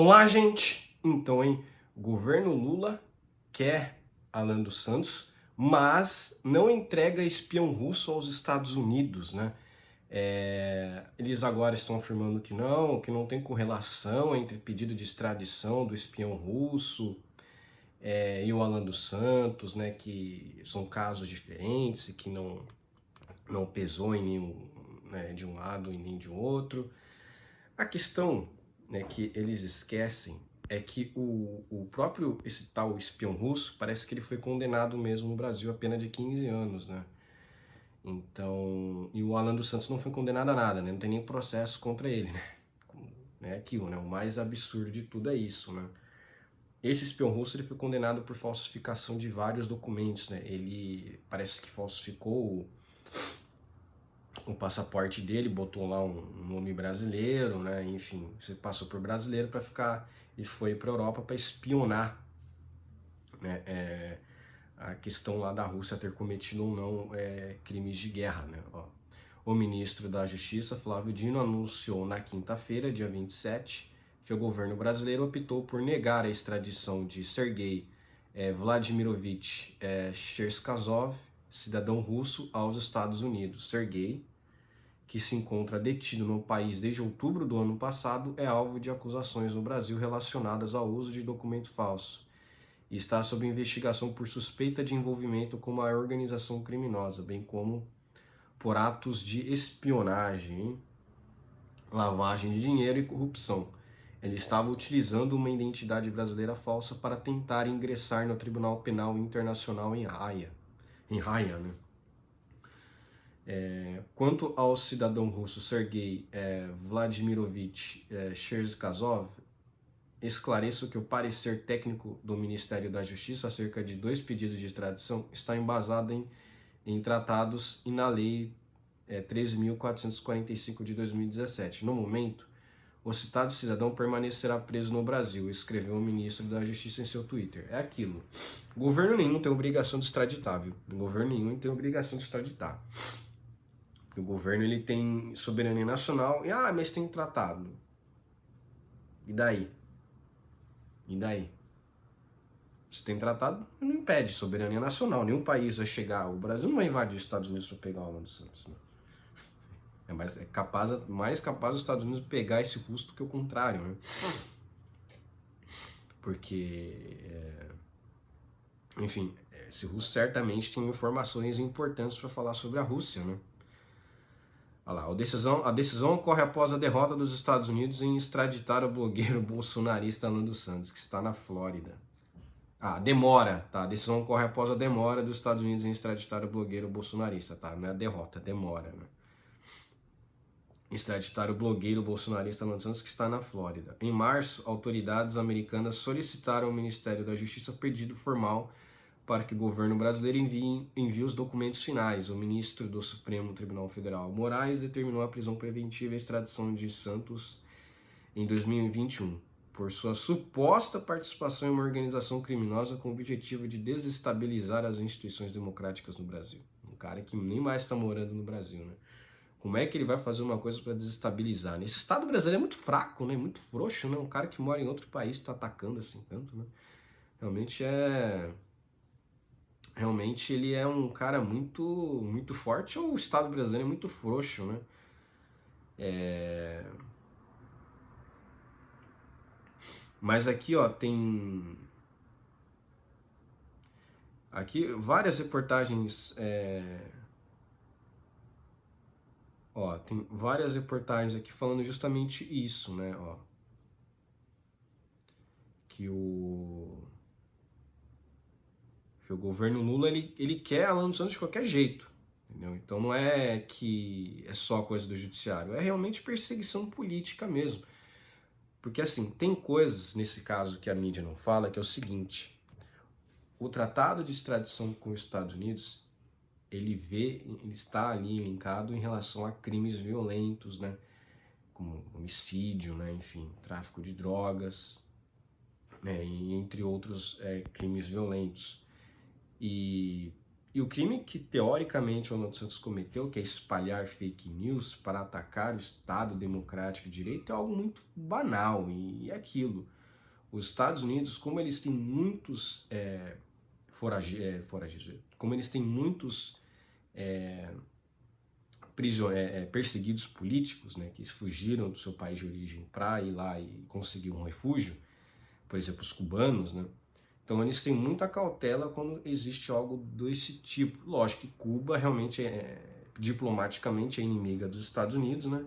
Olá, gente! Então, o governo Lula quer Alan dos Santos, mas não entrega espião russo aos Estados Unidos, né? Eles agora estão afirmando que não tem correlação entre pedido de extradição do espião russo e o Alan dos Santos, né? Que são casos diferentes e que não pesou em nenhum, né, de um lado e nem de outro. A questão, né, que eles esquecem é que esse tal espião russo, parece que ele foi condenado mesmo no Brasil a pena de 15 anos, né? Então, e o Alan dos Santos não foi condenado a nada, né? Não tem nem processo contra ele, né? É aquilo, né? O mais absurdo de tudo é isso, né? Esse espião russo ele foi condenado por falsificação de vários documentos, né? Ele parece que falsificou o passaporte dele, botou lá um nome brasileiro, né? Enfim, você passou por brasileiro para ficar e foi para a Europa para espionar, né? A questão lá da Rússia ter cometido ou não crimes de guerra, né? Ó, o ministro da Justiça, Flávio Dino, anunciou na quinta-feira, dia 27, que o governo brasileiro optou por negar a extradição de Sergei Vladimirovich Cherskasov, cidadão russo, aos Estados Unidos. Sergei, que se encontra detido no país desde outubro do ano passado, é alvo de acusações no Brasil relacionadas ao uso de documento falso e está sob investigação por suspeita de envolvimento com uma organização criminosa, bem como por atos de espionagem, lavagem de dinheiro e corrupção. Ele estava utilizando uma identidade brasileira falsa para tentar ingressar no Tribunal Penal Internacional em Haia, né? Quanto ao cidadão russo Sergei Vladimirovich Cherskasov, esclareço que o parecer técnico do Ministério da Justiça acerca de 2 pedidos de extradição está embasado em tratados e na Lei 13.445 de 2017. No momento, o citado cidadão permanecerá preso no Brasil, escreveu o ministro da Justiça em seu Twitter. É aquilo. Governo nenhum tem obrigação de extraditar, viu? Governo nenhum tem obrigação de extraditar. O governo ele tem soberania nacional e mas tem tratado. E daí? E daí? Se tem tratado, não impede soberania nacional. Nenhum país vai chegar. O Brasil não vai invadir os Estados Unidos para pegar o Alan dos Santos. Né? Mais capaz os Estados Unidos pegar esse russo do que o contrário, né? Porque, enfim, esse russo certamente tem informações importantes para falar sobre a Rússia, né? Olha lá, a decisão ocorre após a derrota dos Estados Unidos em extraditar o blogueiro bolsonarista Alan dos Santos, que está na Flórida. Demora, tá? A decisão ocorre após a demora dos Estados Unidos em extraditar o blogueiro bolsonarista, tá? Não é a derrota, demora, né? Extraditar o blogueiro bolsonarista Alan dos Santos, que está na Flórida. Em março, autoridades americanas solicitaram ao Ministério da Justiça pedido formal para que o governo brasileiro envie os documentos finais. O ministro do Supremo Tribunal Federal, Moraes, determinou a prisão preventiva e a extradição de Santos em 2021, por sua suposta participação em uma organização criminosa com o objetivo de desestabilizar as instituições democráticas no Brasil. Um cara que nem mais está morando no Brasil, né? Como é que ele vai fazer uma coisa para desestabilizar? Esse Estado brasileiro é muito fraco, né? Muito frouxo, né? Um cara que mora em outro país está atacando assim tanto, né? Realmente ele é um cara muito forte, ou o Estado brasileiro é muito frouxo, né? Mas aqui, ó, tem aqui várias reportagens, tem várias reportagens aqui falando justamente isso, né? Ó, que o governo Lula ele quer Alan dos Santos de qualquer jeito, entendeu? Então não é que é só coisa do judiciário, é realmente perseguição política mesmo. Porque assim, tem coisas nesse caso que a mídia não fala, que é o seguinte: o tratado de extradição com os Estados Unidos, ele está ali linkado em relação a crimes violentos, né? Como homicídio, né? Enfim, tráfico de drogas, né? E entre outros crimes violentos. E E o crime que teoricamente o Ronaldo Santos cometeu, que é espalhar fake news para atacar o Estado democrático de direito, é algo muito banal. E é aquilo. Os Estados Unidos, como eles têm muitos foragidos, como eles têm muitos perseguidos políticos, né, que fugiram do seu país de origem para ir lá e conseguir um refúgio, por exemplo, os cubanos, né? Então eles têm muita cautela quando existe algo desse tipo. Lógico que Cuba realmente diplomaticamente é inimiga dos Estados Unidos, né?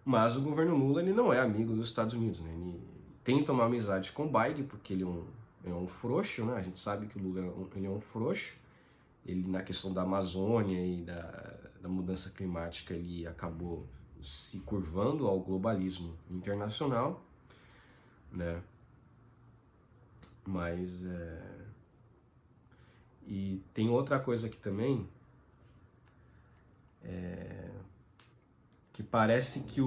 Mas o governo Lula ele não é amigo dos Estados Unidos, né? Ele tenta uma amizade com o Biden porque ele é um frouxo, né? A gente sabe que o Lula ele é um frouxo. Ele na questão da Amazônia e da mudança climática ele acabou se curvando ao globalismo internacional, né? Mas e tem outra coisa aqui também, que parece que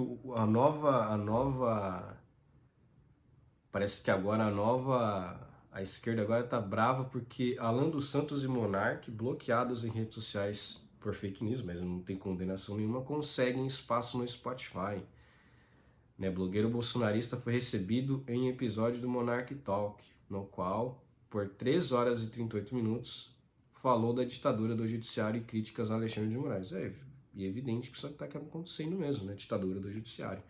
parece que agora a esquerda agora tá brava porque Alan dos Santos e Monark, bloqueados em redes sociais por fake news, mas não tem condenação nenhuma, conseguem espaço no Spotify. Né? Blogueiro bolsonarista foi recebido em episódio do Monark Talk, no qual, por 3 horas e 38 minutos, falou da ditadura do judiciário e críticas a Alexandre de Moraes. É evidente que isso está acontecendo mesmo, né? Ditadura do judiciário.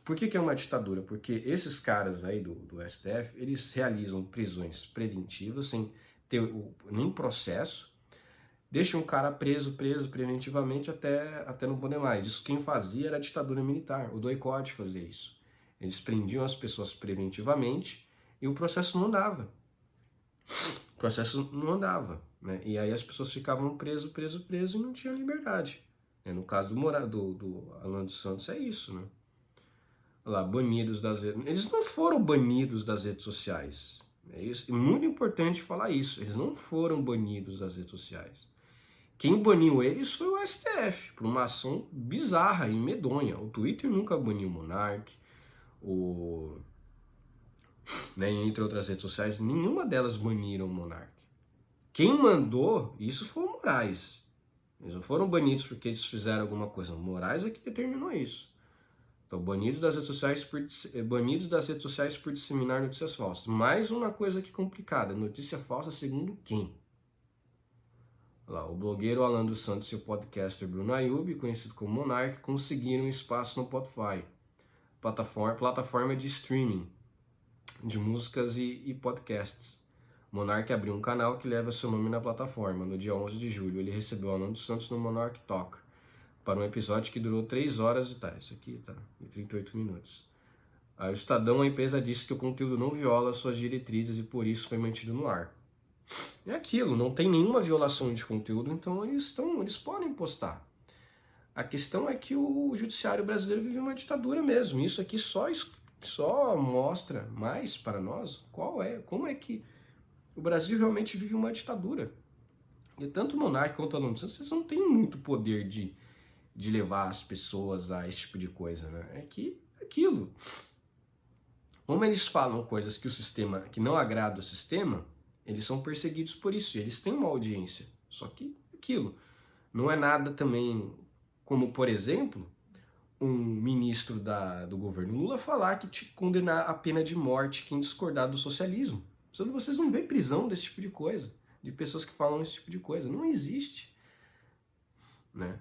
Por que é uma ditadura? Porque esses caras aí do STF, eles realizam prisões preventivas sem ter nem processo, deixam o cara preso preventivamente até não poder mais. Isso quem fazia era a ditadura militar, o doicode fazia isso. Eles prendiam as pessoas preventivamente e o processo não andava. O processo não andava, né? E aí as pessoas ficavam preso e não tinham liberdade. No caso do Alan dos Santos é isso, né? Lá, banidos das redes. Eles não foram banidos das redes sociais. É isso. É muito importante falar isso. Eles não foram banidos das redes sociais. Quem baniu eles foi o STF, por uma ação bizarra e medonha. O Twitter nunca baniu o Monark, né, entre outras redes sociais, nenhuma delas baniram o Monark. Quem mandou isso foi o Moraes. Eles não foram banidos porque eles fizeram alguma coisa. O Moraes é que determinou isso. Então, banidos das redes sociais por disseminar notícias falsas. Mais uma coisa aqui complicada. Notícia falsa segundo quem? Lá, o blogueiro Alan dos Santos e o podcaster Bruno Ayub, conhecido como Monark, conseguiram espaço no Spotify, plataforma de streaming de músicas e podcasts. Monark abriu um canal que leva seu nome na plataforma. No dia 11 de julho, ele recebeu Alan dos Santos no Monark Talk, para um episódio que durou 3 horas e 38 minutos. Aí o Estadão, a empresa, disse que o conteúdo não viola suas diretrizes e por isso foi mantido no ar. É aquilo, não tem nenhuma violação de conteúdo, então eles podem postar. A questão é que o judiciário brasileiro vive uma ditadura mesmo. Isso aqui só mostra mais para nós como é que o Brasil realmente vive uma ditadura. E tanto o Monark quanto o Alan dos Santos, vocês não têm muito poder de levar as pessoas a esse tipo de coisa, né? É que aquilo. Como eles falam coisas que não agrada o sistema, eles são perseguidos por isso. Eles têm uma audiência. Só que aquilo não é nada também como, por exemplo, um ministro do governo Lula falar que te condenar a pena de morte quem discordar do socialismo. Vocês não veem prisão desse tipo de coisa, de pessoas que falam esse tipo de coisa. Não existe, né?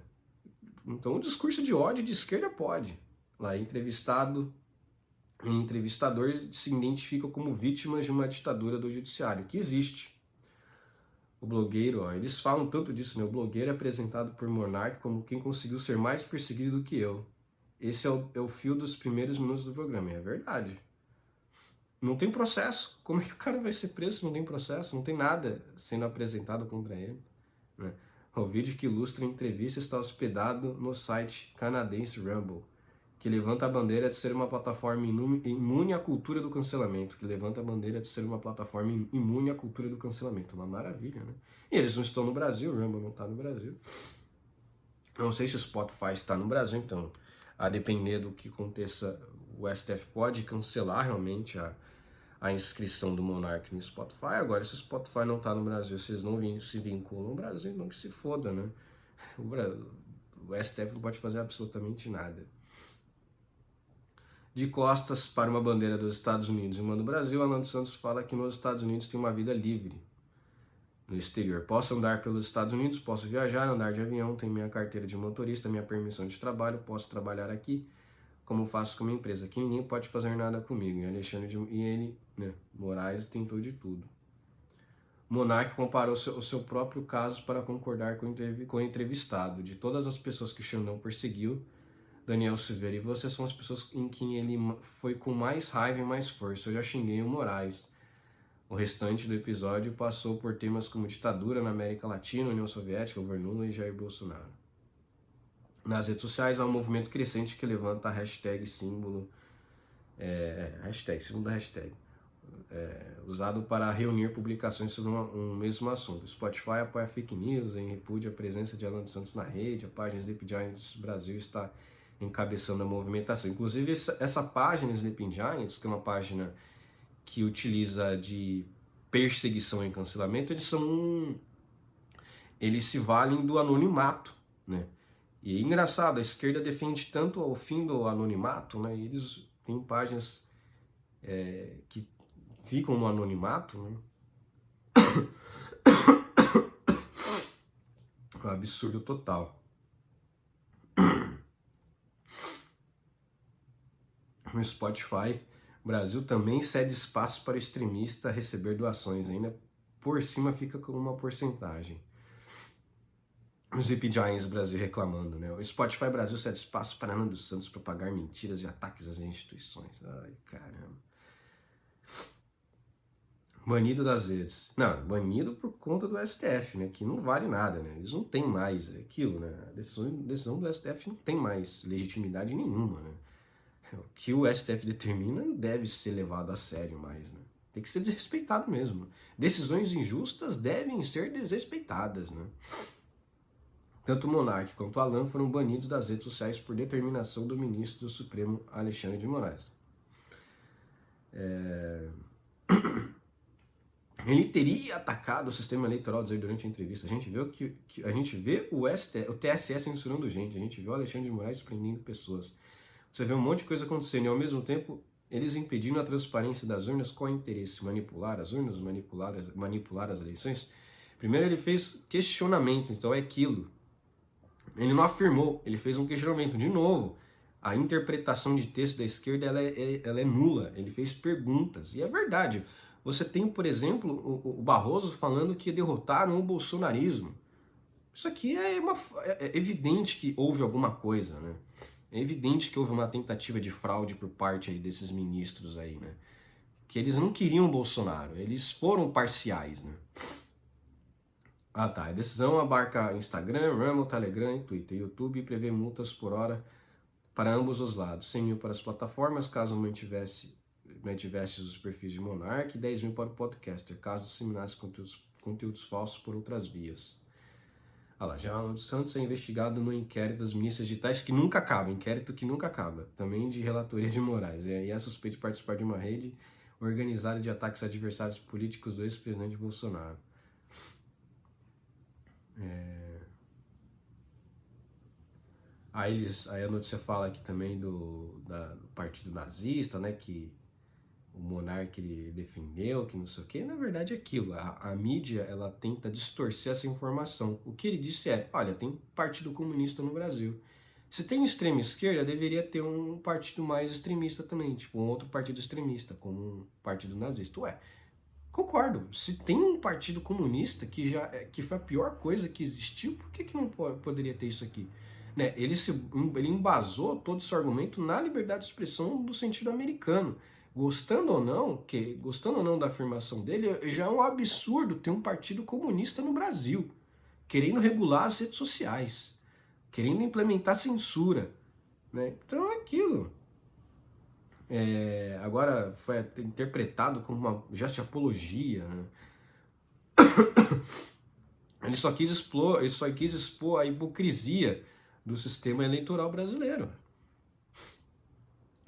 Então o discurso de ódio de esquerda pode. Lá, entrevistador se identifica como vítimas de uma ditadura do judiciário, que existe. O blogueiro, eles falam tanto disso, né? O blogueiro é apresentado por Monark como quem conseguiu ser mais perseguido do que eu. Esse é o fio dos primeiros minutos do programa, e é verdade. Não tem processo. Como é que o cara vai ser preso se não tem processo? Não tem nada sendo apresentado contra ele, né? O vídeo que ilustra a entrevista está hospedado no site canadense Rumble, que levanta a bandeira de ser uma plataforma imune à cultura do cancelamento. Uma maravilha, né? E eles não estão no Brasil, o Rumble não está no Brasil. Não sei se o Spotify está no Brasil, então, a depender do que aconteça, o STF pode cancelar realmente a a inscrição do Monark no Spotify. Agora, se o Spotify não tá no Brasil, vocês não se vinculam no Brasil, então que se foda, né? O STF não pode fazer absolutamente nada. De costas para uma bandeira dos Estados Unidos e uma do Brasil, Alan dos Santos fala que nos Estados Unidos tem uma vida livre. No exterior, posso andar pelos Estados Unidos, posso viajar, andar de avião, tenho minha carteira de motorista, minha permissão de trabalho, posso trabalhar aqui, como faço com uma empresa. Aqui ninguém pode fazer nada comigo. E ele, né, Moraes, tentou de tudo. Monark comparou o seu próprio caso para concordar com o entrevistado. De todas as pessoas que o Xandão perseguiu, Daniel Silveira e você são as pessoas em quem ele foi com mais raiva e mais força. Eu já xinguei o Moraes. O restante do episódio passou por temas como ditadura na América Latina, União Soviética, governo Lula e Jair Bolsonaro. Nas redes sociais há um movimento crescente que levanta a hashtag símbolo, segundo a hashtag, usado para reunir publicações sobre um mesmo assunto. O Spotify apoia fake news, em repúdio a presença de Alan dos Santos na rede, a página Sleeping Giants Brasil está encabeçando a movimentação. Inclusive essa página Sleeping Giants, que é uma página que utiliza de perseguição e cancelamento, eles se valem do anonimato, né? E é engraçado, a esquerda defende tanto o fim do anonimato, né? E eles têm páginas que ficam no anonimato, né? É um absurdo total. No Spotify, o Brasil também cede espaço para o extremista receber doações, ainda por cima fica com uma porcentagem. Os Giants Brasil reclamando, né? O Spotify Brasil cede espaço para Alan dos Santos propagar mentiras e ataques às instituições. Ai, caramba. Banido das redes. Não, banido por conta do STF, né? Que não vale nada, né? Eles não têm mais aquilo, né? A decisão do STF não tem mais legitimidade nenhuma, né? O que o STF determina não deve ser levado a sério mais, né? Tem que ser desrespeitado mesmo. Decisões injustas devem ser desrespeitadas, né? Tanto o Monark quanto o Alan foram banidos das redes sociais por determinação do ministro do Supremo, Alexandre de Moraes. Ele teria atacado o sistema eleitoral durante a entrevista. A gente vê o TSE censurando gente, a gente vê o Alexandre de Moraes prendendo pessoas. Você vê um monte de coisa acontecendo e ao mesmo tempo eles impedindo a transparência das urnas. Qual é o interesse? Manipular as urnas? Manipular as eleições? Primeiro ele fez questionamento, então é aquilo. Ele não afirmou, ele fez um questionamento. De novo, a interpretação de texto da esquerda ela é nula. Ele fez perguntas. E é verdade. Você tem, por exemplo, o Barroso falando que derrotaram o bolsonarismo. Isso aqui é evidente que houve alguma coisa, né? É evidente que houve uma tentativa de fraude por parte aí desses ministros aí, né? Que eles não queriam o Bolsonaro, eles foram parciais, né? Ah tá, a decisão abarca Instagram, Rumble, Telegram, Twitter, YouTube e prevê multas por hora para ambos os lados. 100 mil para as plataformas, caso mantivesse os perfis de Monark, e 10 mil para o podcaster, caso disseminasse conteúdos falsos por outras vias. Ah lá, já Alan dos Santos é investigado no inquérito das ministras digitais que nunca acaba, também de relatoria de Moraes, e é suspeito de participar de uma rede organizada de ataques a adversários políticos do ex-presidente Bolsonaro. Aí a notícia fala aqui também do partido nazista, né, que o monarca ele defendeu, que não sei o que. Na verdade é aquilo, a mídia ela tenta distorcer essa informação. O que ele disse é, olha, tem partido comunista no Brasil. Se tem extrema esquerda, deveria ter um partido mais extremista também, tipo um outro partido extremista, como um partido nazista. Ué, concordo, se tem um partido comunista que foi a pior coisa que existiu, por que não poderia ter isso aqui? Né? Ele embasou todo esse argumento na liberdade de expressão do sentido americano. Gostando ou não da afirmação dele, já é um absurdo ter um partido comunista no Brasil, querendo regular as redes sociais, querendo implementar censura, né? Então é aquilo. Agora foi interpretado como uma gesto de apologia, né? Ele só quis expor a hipocrisia do sistema eleitoral brasileiro.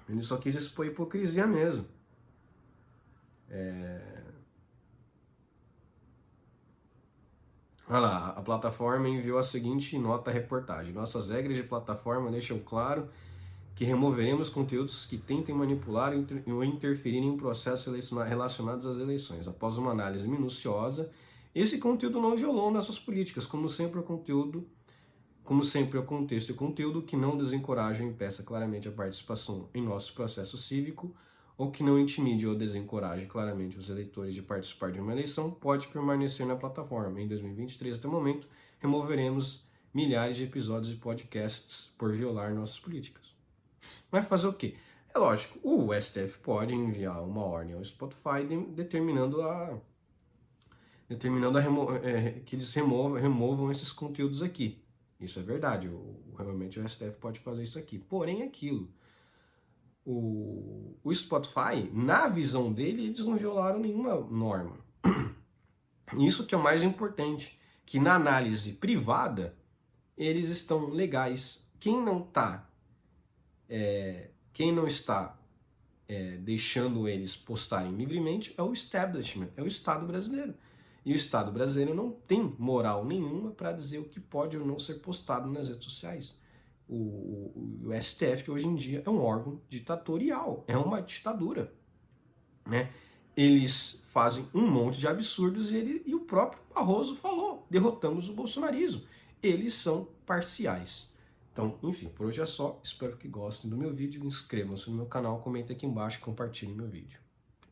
Ele só quis expor a hipocrisia mesmo. Olha lá, a plataforma enviou a seguinte nota reportagem. Nossas regras de plataforma deixam claro que removeremos conteúdos que tentem manipular ou interferir em processos relacionados às eleições. Após uma análise minuciosa, esse conteúdo não violou nossas políticas, como sempre o contexto e conteúdo que não desencoraje ou impeça claramente a participação em nosso processo cívico ou que não intimide ou desencoraje claramente os eleitores de participar de uma eleição pode permanecer na plataforma. Em 2023, até o momento, removeremos milhares de episódios de podcasts por violar nossas políticas. Vai fazer o quê? É lógico, o STF pode enviar uma ordem ao Spotify determinando que eles removam esses conteúdos aqui. Isso é verdade, realmente o STF pode fazer isso aqui. Porém, aquilo, o Spotify, na visão dele, eles não violaram nenhuma norma. Isso que é o mais importante, que na análise privada, eles estão legais. Quem não está deixando eles postarem livremente é o establishment, é o Estado brasileiro. E o Estado brasileiro não tem moral nenhuma para dizer o que pode ou não ser postado nas redes sociais. O STF, que hoje em dia é um órgão ditatorial, é uma ditadura, né? Eles fazem um monte de absurdos e o próprio Barroso falou, derrotamos o bolsonarismo. Eles são parciais. Então, enfim, por hoje é só. Espero que gostem do meu vídeo. Inscrevam-se no meu canal, comentem aqui embaixo e compartilhem meu vídeo.